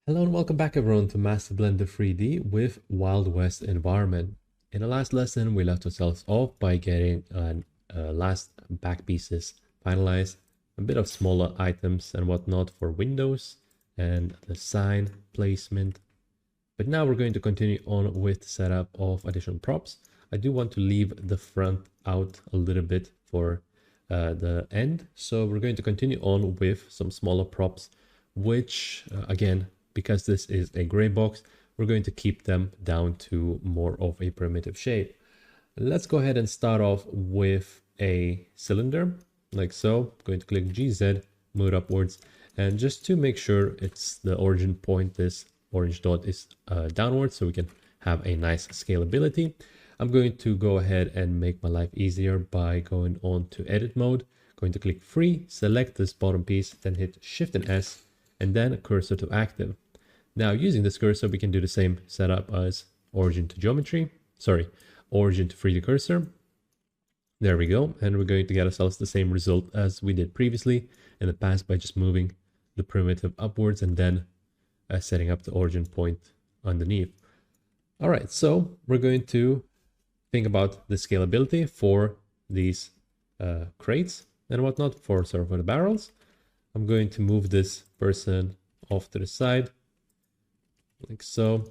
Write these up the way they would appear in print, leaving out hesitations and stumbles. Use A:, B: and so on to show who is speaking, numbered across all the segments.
A: Hello and welcome back everyone to Master Blender 3D with Wild West environment. In the last lesson we left ourselves off by getting last back pieces finalized, a bit of smaller items and whatnot for windows and the sign placement. But now we're going to continue on with setup of additional props. I do want to leave the front out a little bit for the end. So we're going to continue on with some smaller props, which again, because this is a gray box, we're going to keep them down to more of a primitive shape. Let's go ahead and start off with a cylinder like so. I'm going to click GZ, move it upwards, and just to make sure it's the origin point, this orange dot is downwards so we can have a nice scalability. I'm going to go ahead and make my life easier by going on to edit mode, going to click free, select this bottom piece, then hit Shift and S, and then cursor to active. Now using this cursor, we can do the same setup as origin to geometry, origin to 3D cursor. There we go. And we're going to get ourselves the same result as we did previously in the past by just moving the primitive upwards and then setting up the origin point underneath. All right, so we're going to think about the scalability for these crates and whatnot for the barrels. I'm going to move this person off to the side like so.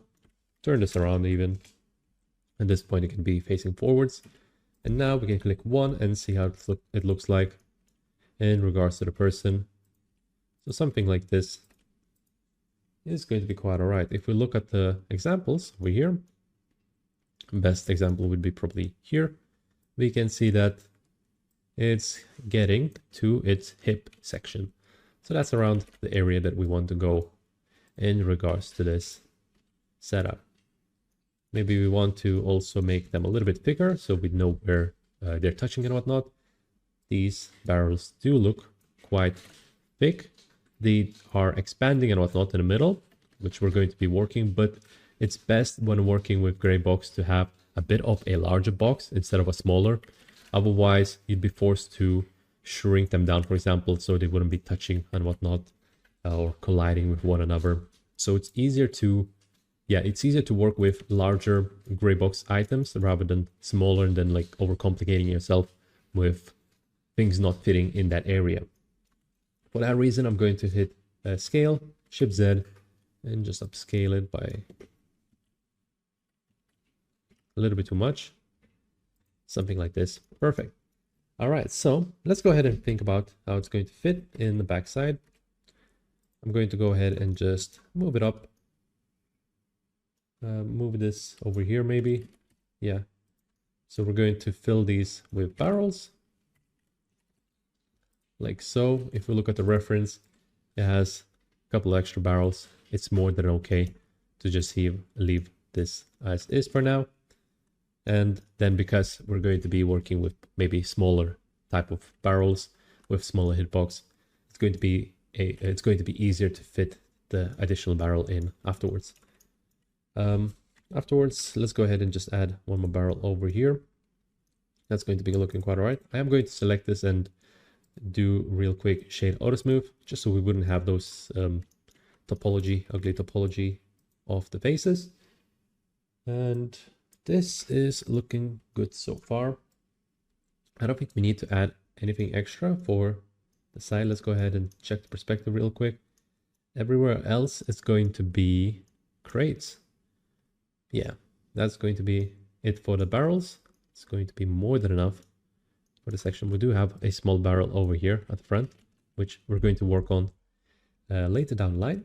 A: Turn this around even. At this point, it can be facing forwards. And now we can click 1 and see how it looks like in regards to the person. So something like this is going to be quite all right. If we look at the examples over here, best example would be probably here. We can see that it's getting to its hip section. So that's around the area that we want to go in regards to this setup. Maybe we want to also make them a little bit thicker so we know where they're touching and whatnot. These barrels do look quite thick. They are expanding and whatnot in the middle, which we're going to be working, but it's best when working with Greybox to have a bit of a larger box instead of a smaller. Otherwise, you'd be forced to shrink them down, for example, so they wouldn't be touching and whatnot or colliding with one another. So it's easier to work with larger gray box items rather than smaller and then like overcomplicating yourself with things not fitting in that area. For that reason, I'm going to hit scale, Shift Z, and just upscale it by a little bit too much. Something like this. Perfect. All right, so let's go ahead and think about how it's going to fit in the backside. I'm going to go ahead and just move it up. Move this over here maybe. Yeah. So we're going to fill these with barrels. Like so. If we look at the reference, it has a couple extra barrels. It's more than okay to just leave this as is for now. And then because we're going to be working with maybe smaller type of barrels with smaller hitbox, it's going to be easier to fit the additional barrel in afterwards. Afterwards, let's go ahead and just add one more barrel over here. That's going to be looking quite all right. I am going to select this and do real quick shade auto smooth, just so we wouldn't have those ugly topology of the faces. And this is looking good so far. I don't think we need to add anything extra for the side. Let's go ahead and check the perspective real quick. Everywhere else it's going to be crates. Yeah, that's going to be it for the barrels. It's going to be more than enough for the section. We do have a small barrel over here at the front, which we're going to work on later down the line.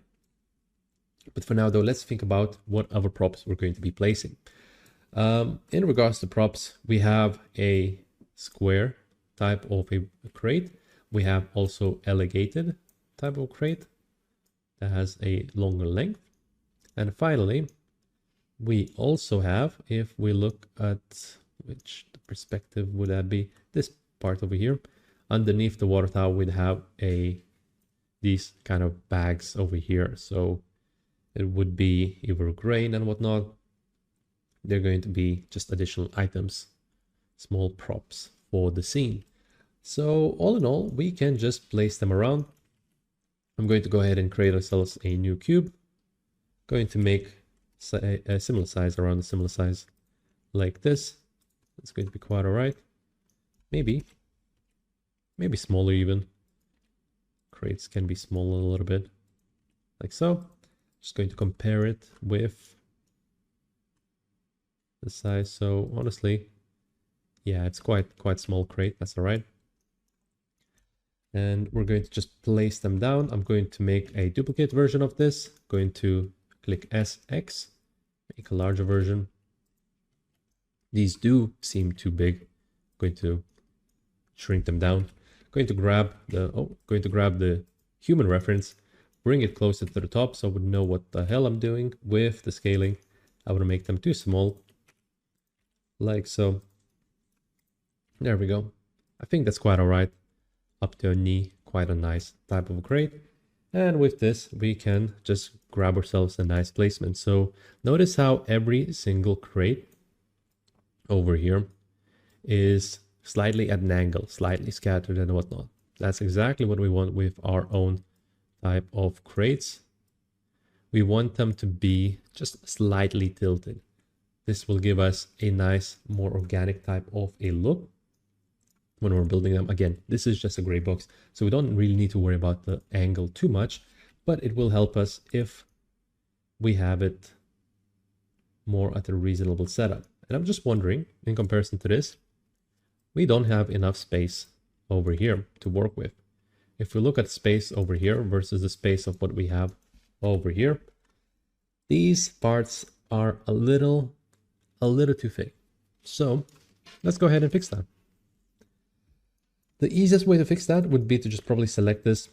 A: But for now though, let's think about what other props we're going to be placing. In regards to props, we have a square type of a crate. We have also elongated type of crate that has a longer length. And finally, we also have, if we look at which the perspective would that be, this part over here, underneath the water tower, we'd have these kind of bags over here. So it would be either grain and whatnot. They're going to be just additional items, small props for the scene. So all in all, we can just place them around. I'm going to go ahead and create ourselves a new cube. Going to make a similar size, around a similar size like this. It's going to be quite all right. Maybe smaller even. Crates can be smaller a little bit, like so. Just going to compare it with the size. So honestly, yeah, it's quite small crate. That's all right. And we're going to just place them down. I'm going to make a duplicate version of this. Going to click SX, make a larger version. These do seem too big. Going to shrink them down. Going to grab the human reference, bring it closer to the top so I would know what the hell I'm doing with the scaling. I want to make them too small, like so. There we go. I think that's quite all right. Up to a knee, quite a nice type of crate. And with this, we can just grab ourselves a nice placement. So notice how every single crate over here is slightly at an angle, slightly scattered and whatnot. That's exactly what we want with our own type of crates. We want them to be just slightly tilted. This will give us a nice, more organic type of a look when we're building them. Again, this is just a gray box, so we don't really need to worry about the angle too much, but it will help us if we have it more at a reasonable setup. And I'm just wondering, in comparison to this, we don't have enough space over here to work with. If we look at space over here versus the space of what we have over here, these parts are a little too thick. So let's go ahead and fix that. The easiest way to fix that would be to just probably select this,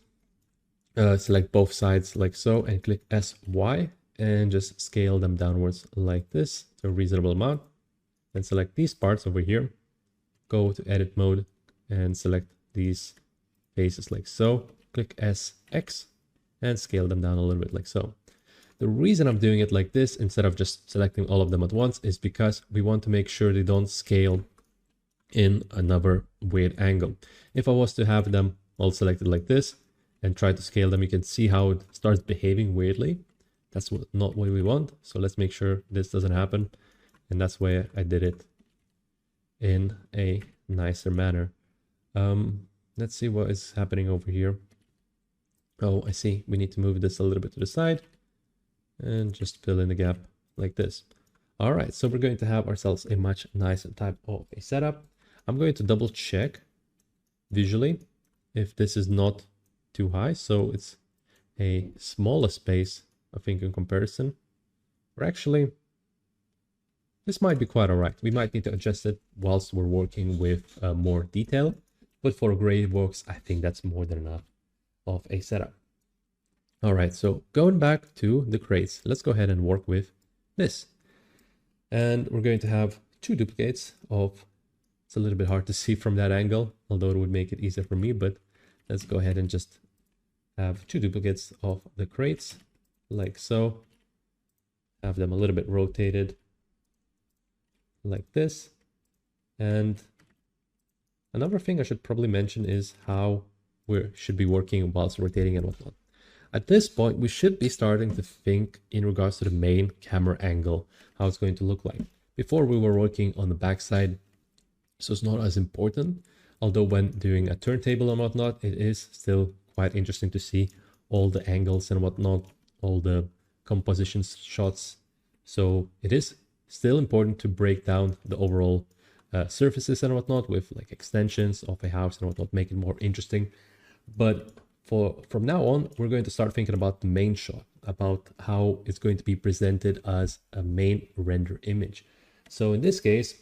A: select both sides like so, and click SY and just scale them downwards like this to a reasonable amount. And select these parts over here, go to edit mode and select these faces like so. Click SX and scale them down a little bit like so. The reason I'm doing it like this instead of just selecting all of them at once is because we want to make sure they don't scale in another weird angle. If I was to have them all selected like this and try to scale them, you can see how it starts behaving weirdly. That's not what we want. So let's make sure this doesn't happen. And that's why I did it in a nicer manner. Let's see what is happening over here. Oh, I see. We need to move this a little bit to the side and just fill in the gap like this. All right, so we're going to have ourselves a much nicer type of a setup. I'm going to double check visually if this is not too high. So it's a smaller space, I think, in comparison. Or actually, this might be quite all right. We might need to adjust it whilst we're working with more detail. But for a Greybox, I think that's more than enough of a setup. All right, so going back to the crates, let's go ahead and work with this. And we're going to have two duplicates of, it's a little bit hard to see from that angle, although it would make it easier for me, but let's go ahead and just have two duplicates of the crates like so. Have them a little bit rotated like this. And another thing I should probably mention is how we should be working whilst rotating and whatnot. At this point, we should be starting to think in regards to the main camera angle, how it's going to look like. Before we were working on the backside, so it's not as important. Although when doing a turntable and whatnot, it is still quite interesting to see all the angles and whatnot, all the composition shots. So it is still important to break down the overall surfaces and whatnot with like extensions of a house and whatnot, make it more interesting. But from now on, we're going to start thinking about the main shot, about how it's going to be presented as a main render image. So in this case,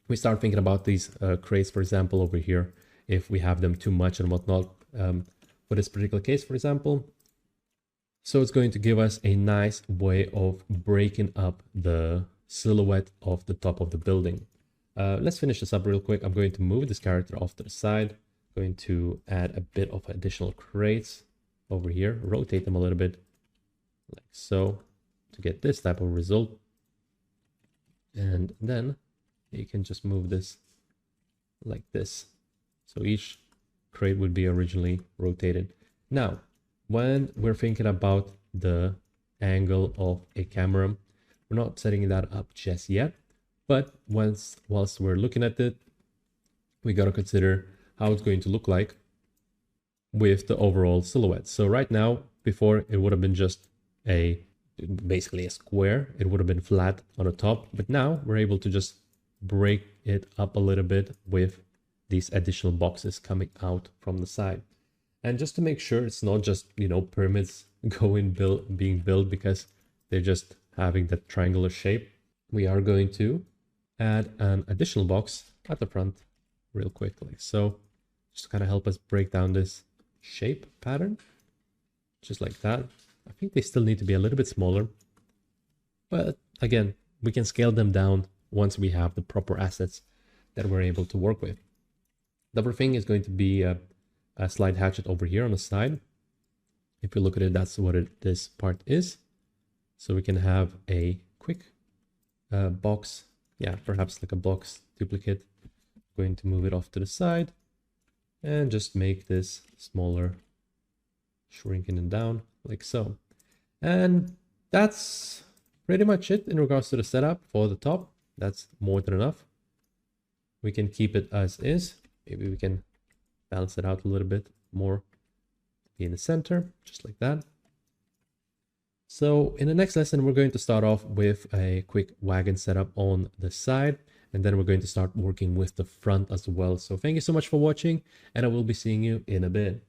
A: we start thinking about these crates, for example, over here, if we have them too much and whatnot, for this particular case, for example. So it's going to give us a nice way of breaking up the silhouette of the top of the building. Let's finish this up real quick. I'm going to move this character off to the side. Going to add a bit of additional crates over here, rotate them a little bit like so to get this type of result. And then you can just move this like this. So each crate would be originally rotated. Now, when we're thinking about the angle of a camera. We're not setting that up just yet, but whilst we're looking at it, we got to consider how it's going to look like with the overall silhouette. So right now, before it would have been just basically a square, it would have been flat on the top, but now we're able to just break it up a little bit with these additional boxes coming out from the side. And just to make sure it's not just, pyramids being built because they're just having that triangular shape, we are going to add an additional box at the front real quickly. So just to kind of help us break down this shape pattern, just like that. I think they still need to be a little bit smaller, but again, we can scale them down once we have the proper assets that we're able to work with. The other thing is going to be a slide hatchet over here on the side. If you look at it, that's what this part is. So we can have a quick box, perhaps like a box duplicate. Going to move it off to the side and just make this smaller, shrinking it down like so. And that's pretty much it in regards to the setup for the top. That's more than enough. We can keep it as is. Maybe we can balance it out a little bit more, be in the center, just like that. So in the next lesson, we're going to start off with a quick wagon setup on the side, and then we're going to start working with the front as well. So thank you so much for watching, and I will be seeing you in a bit.